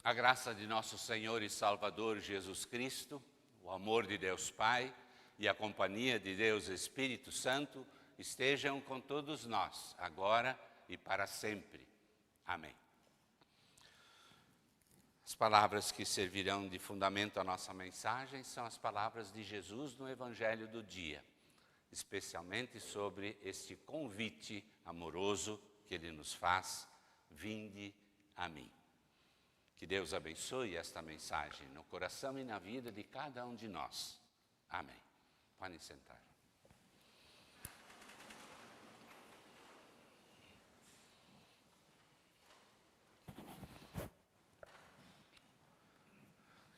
A graça de nosso Senhor e Salvador Jesus Cristo, o amor de Deus Pai e a companhia de Deus Espírito Santo estejam com todos nós, agora e para sempre. Amém. As palavras que servirão de fundamento à nossa mensagem são as palavras de Jesus no Evangelho do dia, especialmente sobre este convite amoroso que Ele nos faz: vinde a mim. Que Deus abençoe esta mensagem no coração e na vida de cada um de nós. Amém. Podem sentar.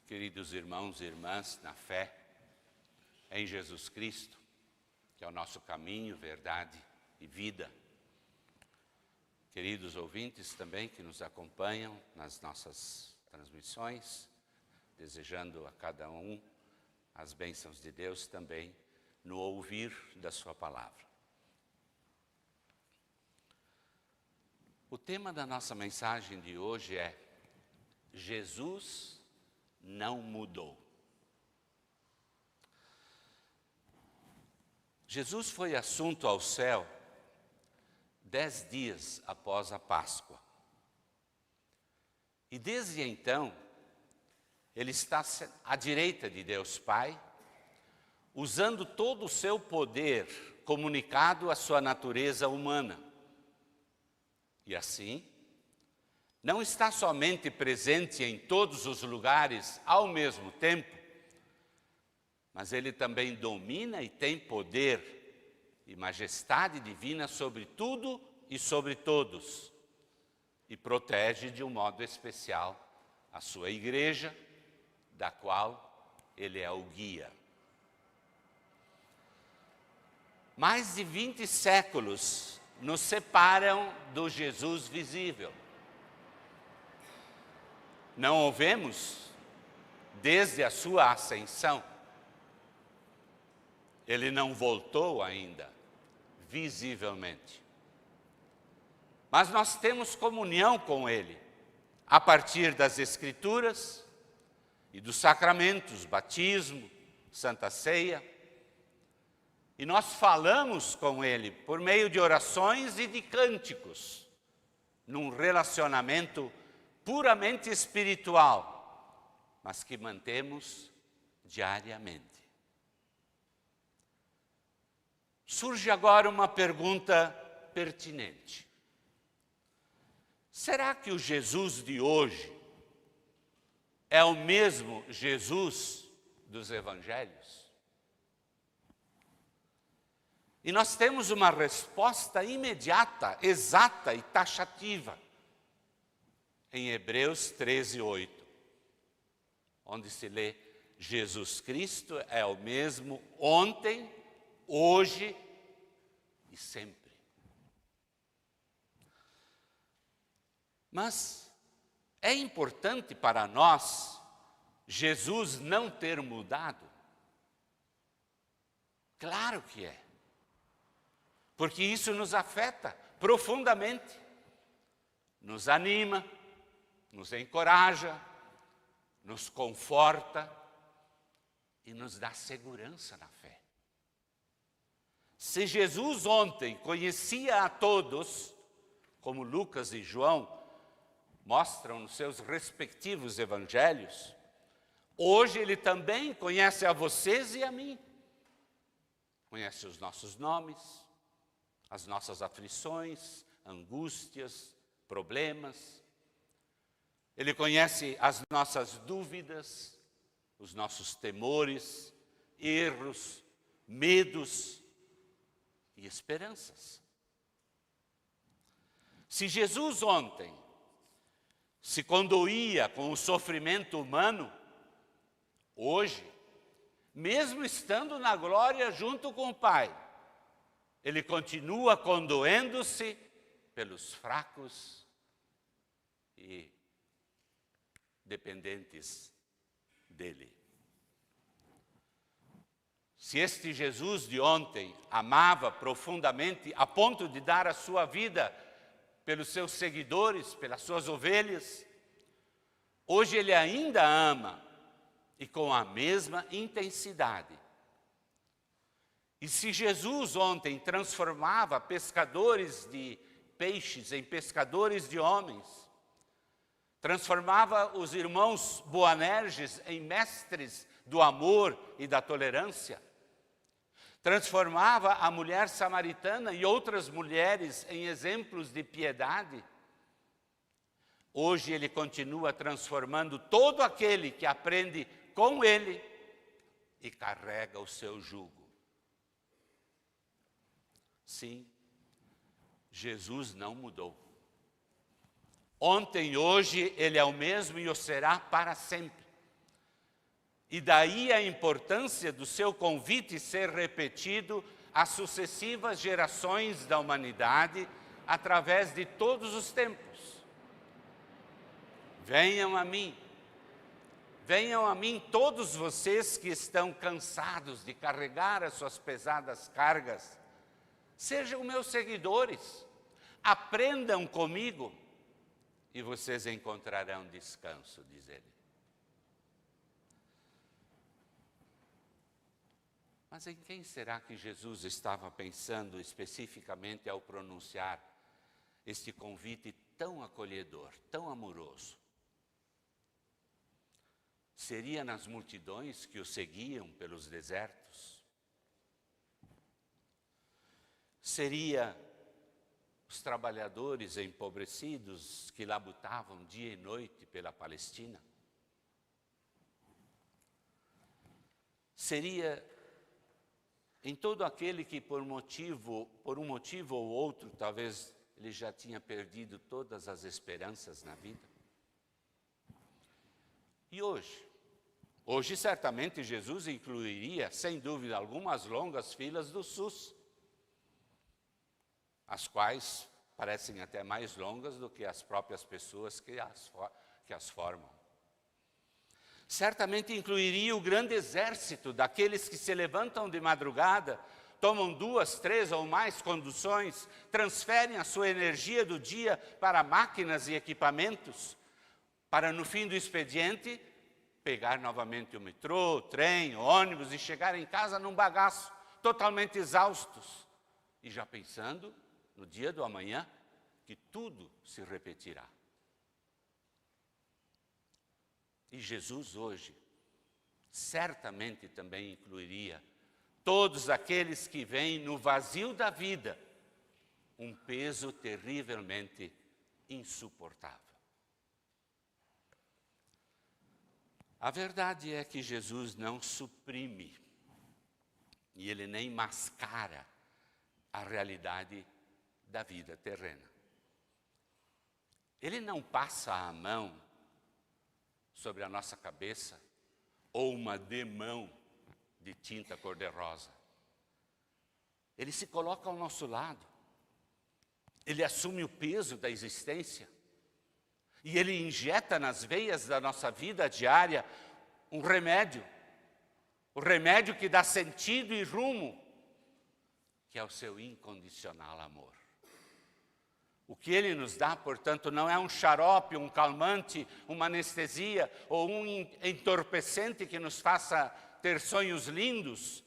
Queridos irmãos e irmãs, na fé em Jesus Cristo, que é o nosso caminho, verdade e vida. Queridos ouvintes também que nos acompanham nas nossas transmissões, desejando a cada um as bênçãos de Deus também no ouvir da sua palavra. O tema da nossa mensagem de hoje é: Jesus não mudou. Jesus foi assunto ao céu 10 dias após a Páscoa. E desde então, Ele está à direita de Deus Pai, usando todo o seu poder comunicado à sua natureza humana. E assim, não está somente presente em todos os lugares ao mesmo tempo, mas Ele também domina e tem poder e majestade divina sobre tudo e sobre todos, e protege de um modo especial a sua igreja, da qual Ele é o guia. Mais de 20 séculos nos separam do Jesus visível. Não o vemos desde a sua ascensão. Ele não voltou ainda, visivelmente. Mas nós temos comunhão com Ele, a partir das Escrituras e dos sacramentos, batismo, Santa Ceia. E nós falamos com Ele por meio de orações e de cânticos, num relacionamento puramente espiritual, mas que mantemos diariamente. Surge agora uma pergunta pertinente. Será que o Jesus de hoje é o mesmo Jesus dos Evangelhos? E nós temos uma resposta imediata, exata e taxativa em Hebreus 13:8, onde se lê: Jesus Cristo é o mesmo ontem, hoje e sempre. Mas é importante para nós Jesus não ter mudado? Claro que é. Porque isso nos afeta profundamente. Nos anima, nos encoraja, nos conforta e nos dá segurança na fé. Se Jesus ontem conhecia a todos, como Lucas e João mostram nos seus respectivos evangelhos, hoje Ele também conhece a vocês e a mim. Conhece os nossos nomes, as nossas aflições, angústias, problemas. Ele conhece as nossas dúvidas, os nossos temores, erros, medos e esperanças. Se Jesus ontem se condoía com o sofrimento humano, hoje, mesmo estando na glória junto com o Pai, Ele continua condoendo-se pelos fracos e dependentes dEle. Se este Jesus de ontem amava profundamente a ponto de dar a sua vida pelos seus seguidores, pelas suas ovelhas, Hoje ele ainda ama, e com a mesma intensidade. E se Jesus ontem transformava pescadores de peixes em pescadores de homens, transformava os irmãos Boanerges em mestres do amor e da tolerância, transformava a mulher samaritana e outras mulheres em exemplos de piedade, hoje ele continua transformando todo aquele que aprende com ele e carrega o seu jugo. Sim, Jesus não mudou. Ontem, hoje, ele é o mesmo e o será para sempre. E daí a importância do seu convite ser repetido às sucessivas gerações da humanidade através de todos os tempos. Venham a mim todos vocês que estão cansados de carregar as suas pesadas cargas. Sejam meus seguidores, aprendam comigo e vocês encontrarão descanso, diz ele. Mas em quem será que Jesus estava pensando especificamente ao pronunciar este convite tão acolhedor, tão amoroso? Seria nas multidões que o seguiam pelos desertos? Seria os trabalhadores empobrecidos que labutavam dia e noite pela Palestina? Seria em todo aquele que por um motivo ou outro, talvez ele já tinha perdido todas as esperanças na vida? E hoje? Hoje, certamente, Jesus incluiria, sem dúvida alguma, as longas filas do SUS, as quais parecem até mais longas do que as próprias pessoas que as formam. Certamente incluiria o grande exército daqueles que se levantam de madrugada, tomam 2, 3 ou mais conduções, transferem a sua energia do dia para máquinas e equipamentos, para no fim do expediente pegar novamente o metrô, o trem, o ônibus e chegar em casa num bagaço, totalmente exaustos. E já pensando no dia do amanhã, que tudo se repetirá. E Jesus hoje, certamente também incluiria todos aqueles que veem no vazio da vida um peso terrivelmente insuportável. A verdade é que Jesus não suprime e ele nem mascara a realidade da vida terrena. Ele não passa a mão sobre a nossa cabeça ou uma demão de tinta cor-de-rosa. Ele se coloca ao nosso lado. Ele assume o peso da existência. E ele injeta nas veias da nossa vida diária um remédio. O remédio que dá sentido e rumo, que é o seu incondicional amor. O que ele nos dá, portanto, não é um xarope, um calmante, uma anestesia ou um entorpecente que nos faça ter sonhos lindos,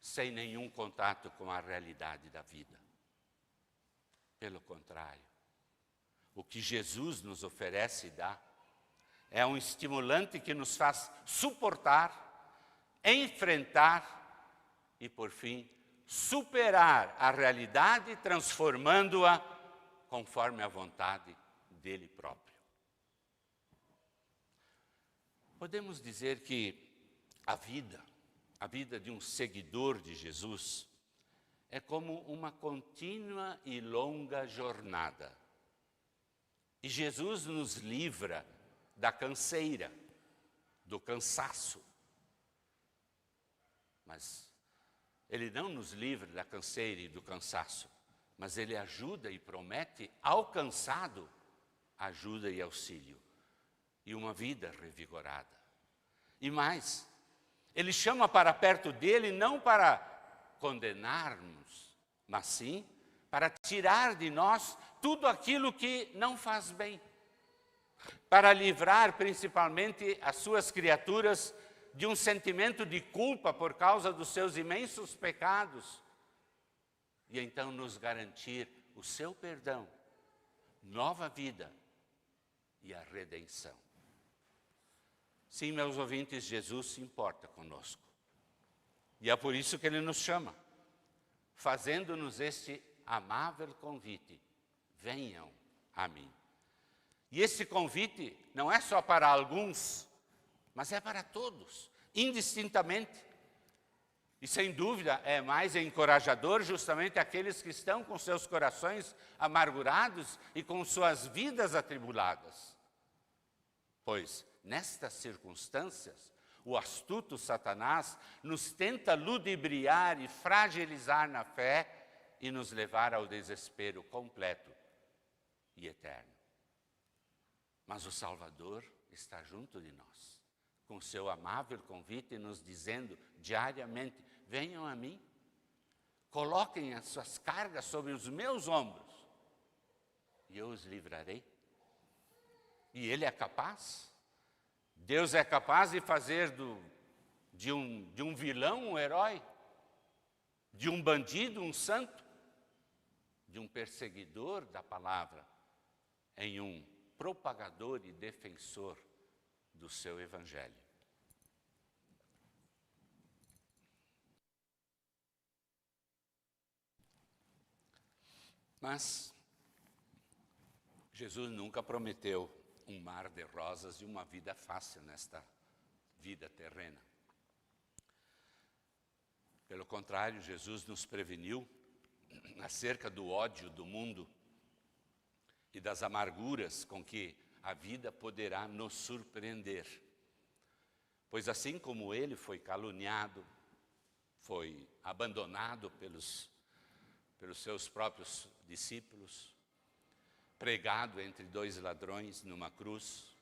sem nenhum contato com a realidade da vida. Pelo contrário, o que Jesus nos oferece e dá é um estimulante que nos faz suportar, enfrentar e, por fim, superar a realidade, transformando-a conforme a vontade dele próprio. Podemos dizer que a vida de um seguidor de Jesus é como uma contínua e longa jornada. E Jesus nos livra da canseira, do cansaço. Mas ele não nos livra da canseira e do cansaço, mas ele ajuda e promete ao cansado ajuda e auxílio, e uma vida revigorada. E mais, ele chama para perto dele não para condenar-nos, mas sim para tirar de nós tudo aquilo que não faz bem. para livrar principalmente as suas criaturas de um sentimento de culpa por causa dos seus imensos pecados, e então nos garantir o seu perdão, nova vida e a redenção. Sim, meus ouvintes, Jesus se importa conosco. E é por isso que Ele nos chama, fazendo-nos este amável convite: venham a mim. E esse convite não é só para alguns, mas é para todos, indistintamente. E sem dúvida é mais encorajador justamente aqueles que estão com seus corações amargurados e com suas vidas atribuladas. Pois, nestas circunstâncias, o astuto Satanás nos tenta ludibriar e fragilizar na fé e nos levar ao desespero completo e eterno. Mas o Salvador está junto de nós, com seu amável convite, nos dizendo diariamente: venham a mim, coloquem as suas cargas sobre os meus ombros, e eu os livrarei. E Ele é capaz, Deus é capaz de fazer de um vilão um herói, de um bandido um santo, de um perseguidor da palavra em um propagador e defensor do seu evangelho. Mas Jesus nunca prometeu um mar de rosas e uma vida fácil nesta vida terrena. Pelo contrário, Jesus nos preveniu acerca do ódio do mundo e das amarguras com que a vida poderá nos surpreender. Pois assim como Ele foi caluniado, foi abandonado pelos seus próprios discípulos, pregado entre dois ladrões numa cruz,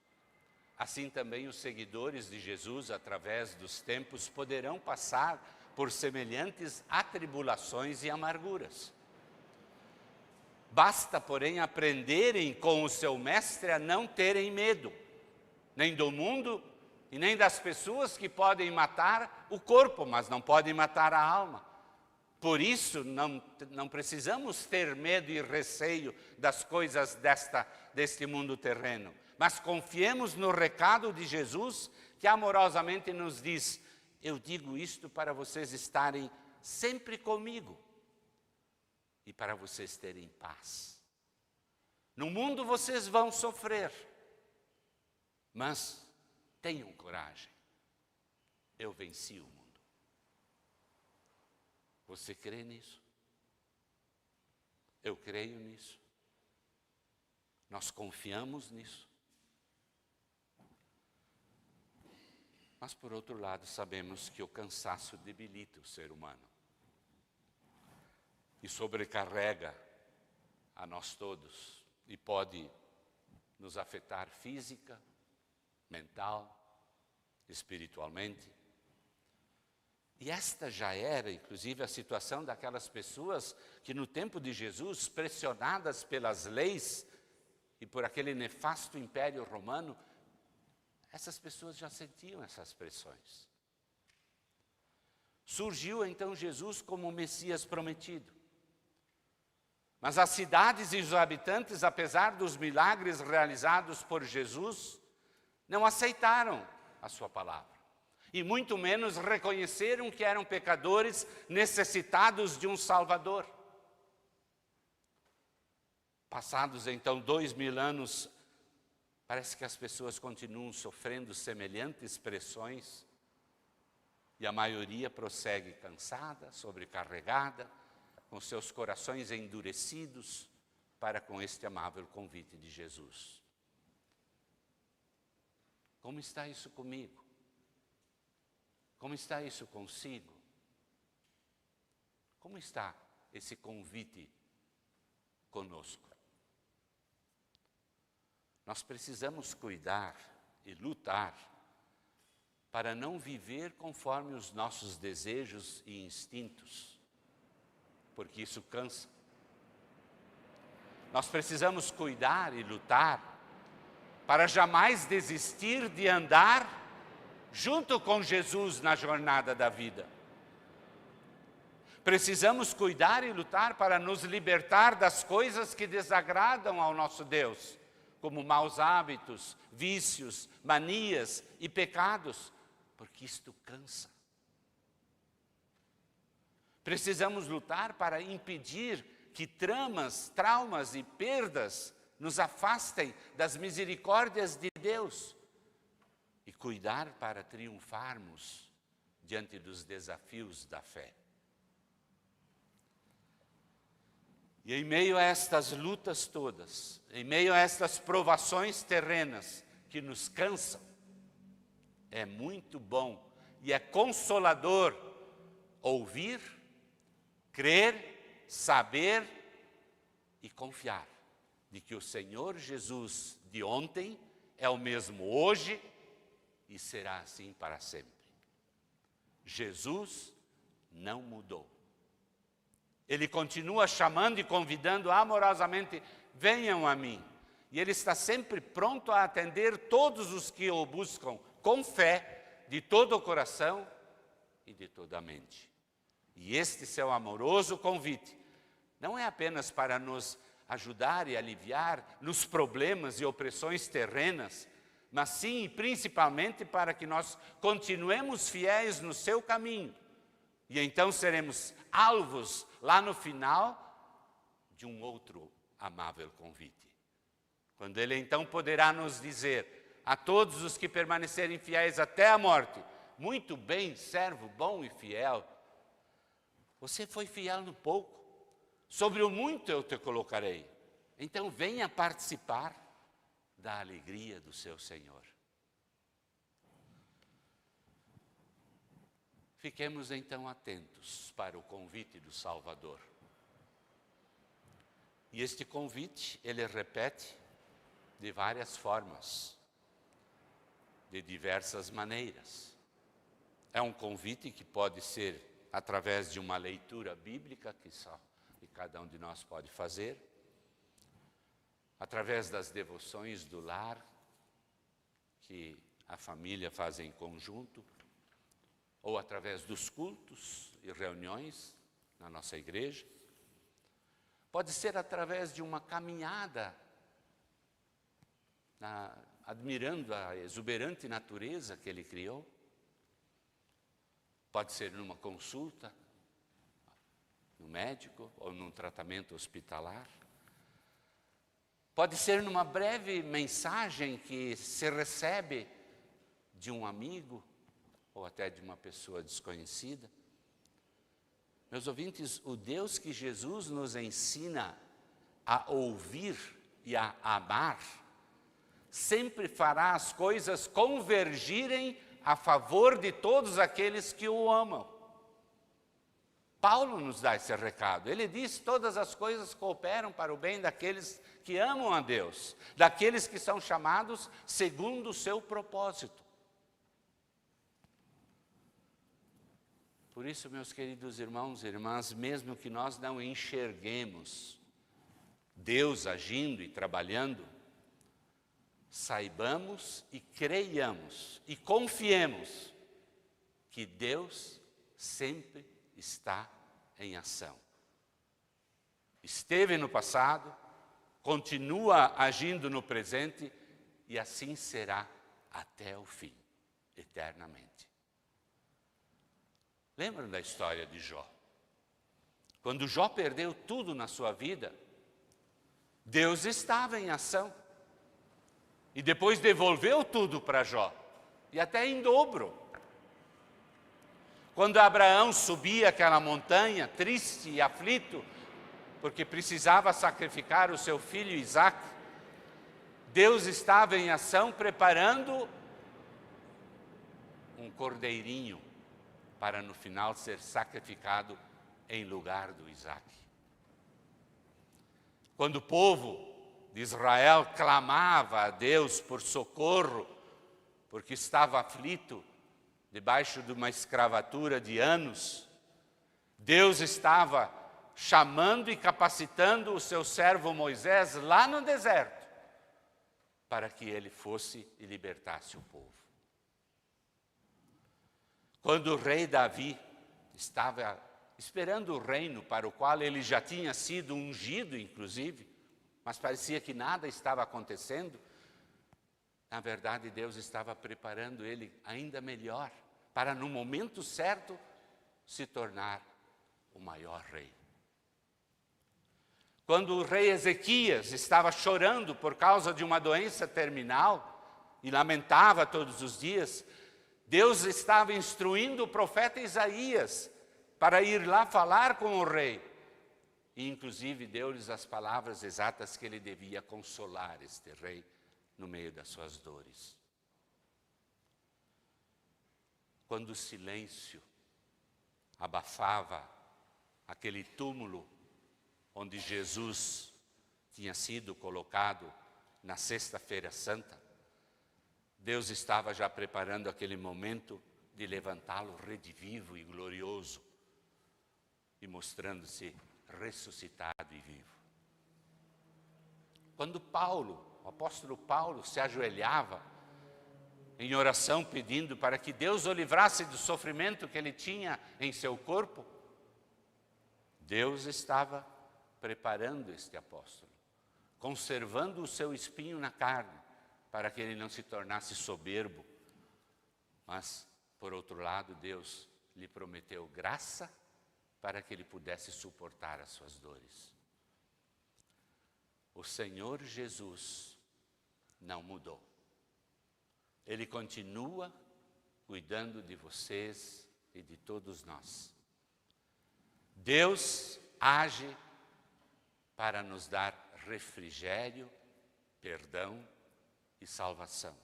assim também os seguidores de Jesus, através dos tempos, poderão passar por semelhantes atribulações e amarguras. Basta, porém, aprenderem com o seu mestre a não terem medo, nem do mundo e nem das pessoas que podem matar o corpo, mas não podem matar a alma. Por isso, não precisamos ter medo e receio das coisas deste mundo terreno, mas confiemos no recado de Jesus, que amorosamente nos diz: eu digo isto para vocês estarem sempre comigo e para vocês terem paz. No mundo vocês vão sofrer, mas tenham coragem, eu venci o mundo. Você crê nisso? Eu creio nisso. Nós confiamos nisso. Mas, por outro lado, sabemos que o cansaço debilita o ser humano e sobrecarrega a nós todos e pode nos afetar física, mental, espiritualmente. E esta já era, inclusive, a situação daquelas pessoas que no tempo de Jesus, pressionadas pelas leis e por aquele nefasto império romano, essas pessoas já sentiam essas pressões. Surgiu então Jesus como o Messias prometido. Mas as cidades e os habitantes, apesar dos milagres realizados por Jesus, não aceitaram a sua palavra. E muito menos reconheceram que eram pecadores necessitados de um Salvador. Passados então 2000 anos, parece que as pessoas continuam sofrendo semelhantes pressões e a maioria prossegue cansada, sobrecarregada, com seus corações endurecidos para com este amável convite de Jesus. Como está isso comigo? Como está isso consigo? Como está esse convite conosco? Nós precisamos cuidar e lutar para não viver conforme os nossos desejos e instintos, porque isso cansa. Nós precisamos cuidar e lutar para jamais desistir de andar junto com Jesus na jornada da vida. Precisamos cuidar e lutar para nos libertar das coisas que desagradam ao nosso Deus, como maus hábitos, vícios, manias e pecados, porque isto cansa. Precisamos lutar para impedir que traumas e perdas nos afastem das misericórdias de Deus e cuidar para triunfarmos diante dos desafios da fé. E em meio a estas lutas todas, em meio a estas provações terrenas que nos cansam, é muito bom e é consolador ouvir, crer, saber e confiar de que o Senhor Jesus de ontem é o mesmo hoje e será assim para sempre. Jesus não mudou. Ele continua chamando e convidando amorosamente, venham a mim. E Ele está sempre pronto a atender todos os que o buscam com fé, de todo o coração e de toda a mente. E este seu amoroso convite não é apenas para nos ajudar e aliviar nos problemas e opressões terrenas, mas sim e principalmente para que nós continuemos fiéis no seu caminho. E então seremos alvos lá no final de um outro amável convite. Quando Ele então poderá nos dizer a todos os que permanecerem fiéis até a morte, muito bem, servo bom e fiel, você foi fiel no pouco, sobre o muito eu te colocarei. Então venha participar da alegria do seu Senhor. Fiquemos então atentos para o convite do Salvador. E este convite, ele repete de várias formas, de diversas maneiras. É um convite que pode ser através de uma leitura bíblica, que cada um de nós pode fazer, através das devoções do lar, que a família faz em conjunto, ou através dos cultos e reuniões na nossa igreja. Pode ser através de uma caminhada, admirando a exuberante natureza que Ele criou. Pode ser numa consulta, no médico ou num tratamento hospitalar. Pode ser numa breve mensagem que se recebe de um amigo ou até de uma pessoa desconhecida. Meus ouvintes, o Deus que Jesus nos ensina a ouvir e a amar, sempre fará as coisas convergirem a favor de todos aqueles que o amam. Paulo nos dá esse recado. Ele diz: todas as coisas cooperam para o bem daqueles que amam a Deus, daqueles que são chamados segundo o seu propósito. Por isso, meus queridos irmãos e irmãs, mesmo que nós não enxerguemos Deus agindo e trabalhando, saibamos e creiamos e confiemos que Deus sempre está em ação. Esteve no passado, continua agindo no presente e assim será até o fim, eternamente. Lembram da história de Jó? Quando Jó perdeu tudo na sua vida, Deus estava em ação. E depois devolveu tudo para Jó, e até em dobro. Quando Abraão subia aquela montanha, triste e aflito, porque precisava sacrificar o seu filho Isaque, Deus estava em ação preparando um cordeirinho para no final ser sacrificado em lugar do Isaque. Quando o povo de Israel clamava a Deus por socorro, porque estava aflito debaixo de uma escravatura de anos, Deus estava chamando e capacitando o seu servo Moisés lá no deserto para que ele fosse e libertasse o povo. Quando o rei Davi estava esperando o reino para o qual ele já tinha sido ungido, inclusive, mas parecia que nada estava acontecendo, na verdade Deus estava preparando ele ainda melhor, para no momento certo se tornar o maior rei. Quando o rei Ezequias estava chorando por causa de uma doença terminal e lamentava todos os dias, Deus estava instruindo o profeta Isaías para ir lá falar com o rei. E inclusive deu-lhes as palavras exatas que ele devia consolar este rei no meio das suas dores. Quando o silêncio abafava aquele túmulo onde Jesus tinha sido colocado na Sexta-feira Santa, Deus estava já preparando aquele momento de levantá-lo redivivo e glorioso e mostrando-se ressuscitado e vivo. Quando o apóstolo Paulo se ajoelhava em oração pedindo para que Deus o livrasse do sofrimento que ele tinha em seu corpo, Deus estava preparando este apóstolo, conservando o seu espinho na carne, para que ele não se tornasse soberbo. Mas, por outro lado, Deus lhe prometeu graça para que ele pudesse suportar as suas dores. O Senhor Jesus não mudou. Ele continua cuidando de vocês e de todos nós. Deus age para nos dar refrigério, perdão e salvação.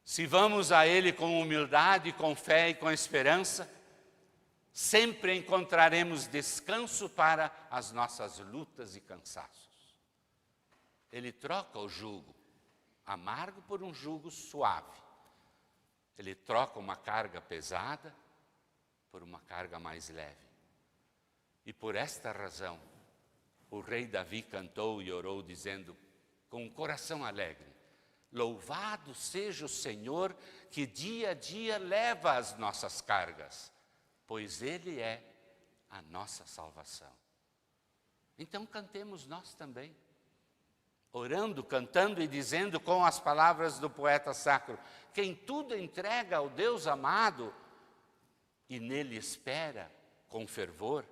Se vamos a Ele com humildade, com fé e com esperança, sempre encontraremos descanso para as nossas lutas e cansaços. Ele troca o jugo amargo por um jugo suave. Ele troca uma carga pesada por uma carga mais leve. E por esta razão, o rei Davi cantou e orou dizendo, com um coração alegre, louvado seja o Senhor que dia a dia leva as nossas cargas, pois Ele é a nossa salvação. Então cantemos nós também, orando, cantando e dizendo com as palavras do poeta sacro, quem tudo entrega ao Deus amado e nele espera com fervor,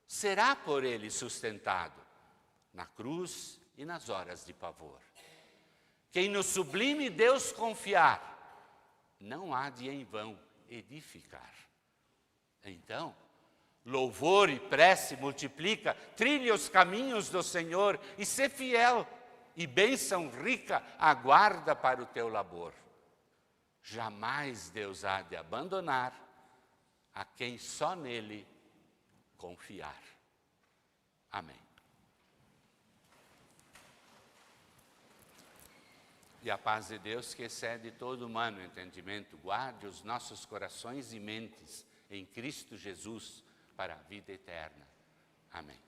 será por Ele sustentado na cruz e nas horas de pavor. Quem no sublime Deus confiar, não há de em vão edificar. Então, louvor e prece multiplica, trilha os caminhos do Senhor e sê fiel, e bênção rica aguarda para o teu labor. Jamais Deus há de abandonar a quem só nele confiar. Amém. E a paz de Deus, que excede todo humano entendimento, guarde os nossos corações e mentes em Cristo Jesus para a vida eterna. Amém.